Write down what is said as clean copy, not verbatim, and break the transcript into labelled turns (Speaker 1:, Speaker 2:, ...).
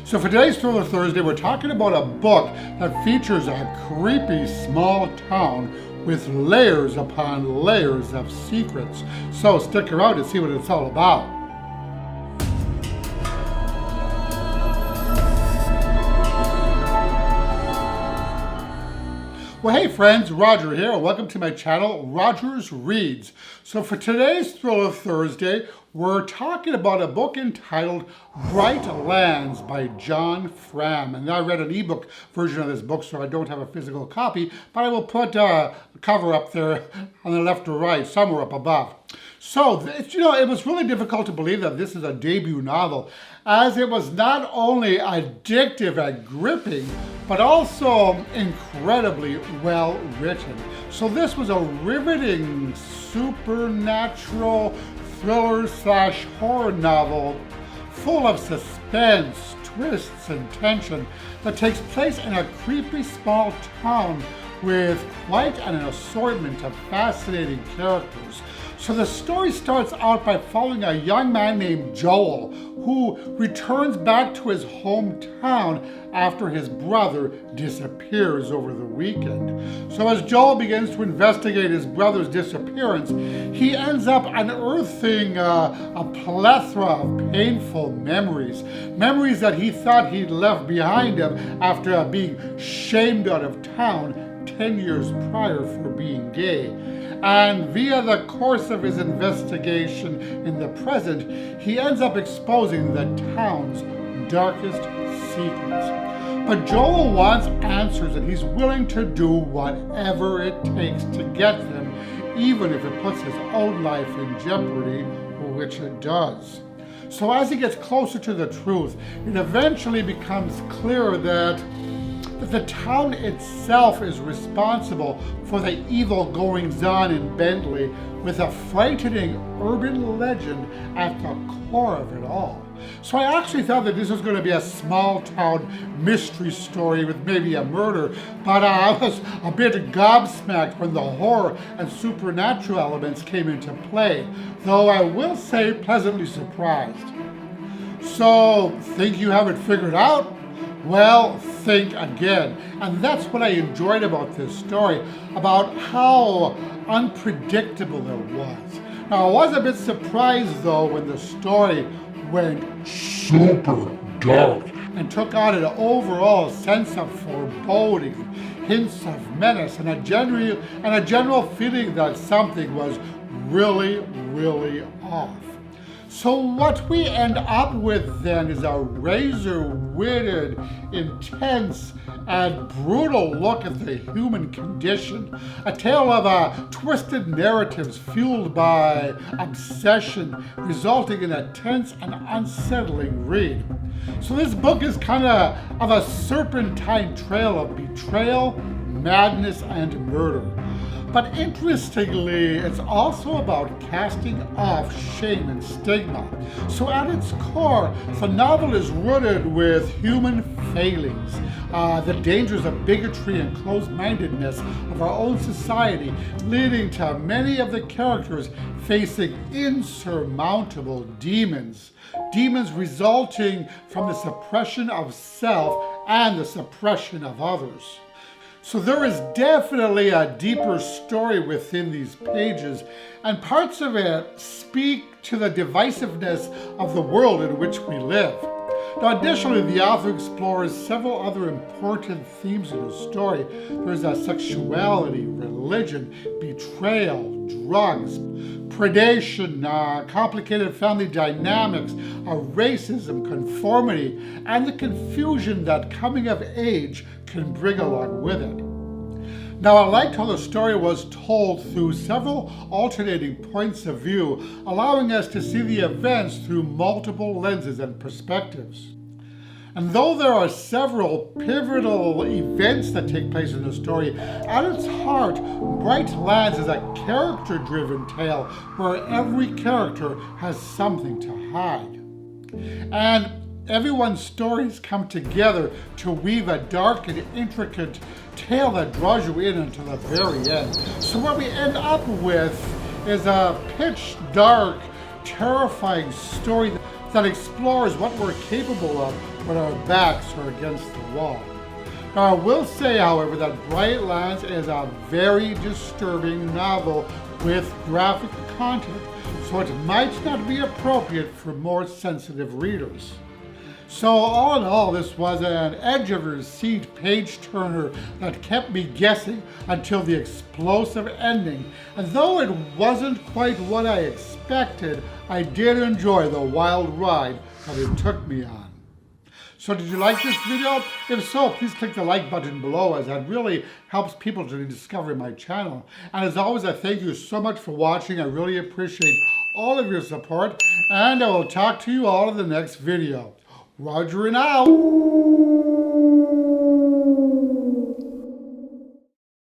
Speaker 1: So for today's Thriller Thursday, we're talking about a book that features a creepy small town with layers upon layers of secrets. So stick around to see what it's all about. Well, hey friends, Roger here. Welcome to my channel, Rogers Reads. So for today's Thriller Thursday, we're talking about a book entitled Bright Lands by John Fram. And I read an ebook version of this book, so I don't have a physical copy, but I will put a cover up there on the left or right, somewhere up above. So, it was really difficult to believe that this is a debut novel, as it was not only addictive and gripping, but also incredibly well written. So this was a riveting supernatural thriller / horror novel full of suspense, twists, and tension that takes place in a creepy small town with quite an assortment of fascinating characters. So the story starts out by following a young man named Joel who returns back to his hometown after his brother disappears over the weekend. So as Joel begins to investigate his brother's disappearance, he ends up unearthing a plethora of painful memories. Memories that he thought he'd left behind him after being shamed out of town 10 years prior for being gay. And via the course of his investigation in the present, he ends up exposing the town's darkest secrets. But Joel wants answers, and he's willing to do whatever it takes to get them, even if it puts his own life in jeopardy, which it does. So as he gets closer to the truth, it eventually becomes clear that the town itself is responsible for the evil goings-on in Bentley, with a frightening urban legend at the core of it all. So I actually thought that this was going to be a small-town mystery story with maybe a murder, but I was a bit gobsmacked when the horror and supernatural elements came into play, though I will say pleasantly surprised. So, think you have it figured out? Well, think again. And that's what I enjoyed about this story, about how unpredictable it was. Now, I was a bit surprised, though, when the story went super dark and took on an overall sense of foreboding, hints of menace, and a general feeling that something was really, really off. So what we end up with then is a razor-witted, intense, and brutal look at the human condition. A tale of twisted narratives fueled by obsession, resulting in a tense and unsettling read. So this book is kind of a serpentine trail of betrayal, madness, and murder. But interestingly, it's also about casting off shame and stigma. So at its core, the novel is rooted with human failings, the dangers of bigotry and closed-mindedness of our own society, leading to many of the characters facing insurmountable demons. Demons resulting from the suppression of self and the suppression of others. So there is definitely a deeper story within these pages, and parts of it speak to the divisiveness of the world in which we live. Now, additionally, the author explores several other important themes in the story. There's sexuality, religion, betrayal, drugs, predation, complicated family dynamics, racism, conformity, and the confusion that coming of age can bring along with it. Now, I liked how the story was told through several alternating points of view, allowing us to see the events through multiple lenses and perspectives. And though there are several pivotal events that take place in the story, at its heart, Bright Lands is a character-driven tale where every character has something to hide. And everyone's stories come together to weave a dark and intricate tale that draws you in until the very end. So what we end up with is a pitch dark, terrifying story that explores what we're capable of when our backs are against the wall. Now, I will say, however, that Bright Lands is a very disturbing novel with graphic content, so it might not be appropriate for more sensitive readers. So all in all, this was an edge-of-your-seat page-turner that kept me guessing until the explosive ending. And though it wasn't quite what I expected, I did enjoy the wild ride that it took me on. So did you like this video? If so, please click the like button below, as that really helps people to discover my channel. And as always, I thank you so much for watching. I really appreciate all of your support, and I will talk to you all in the next video. Roger and out.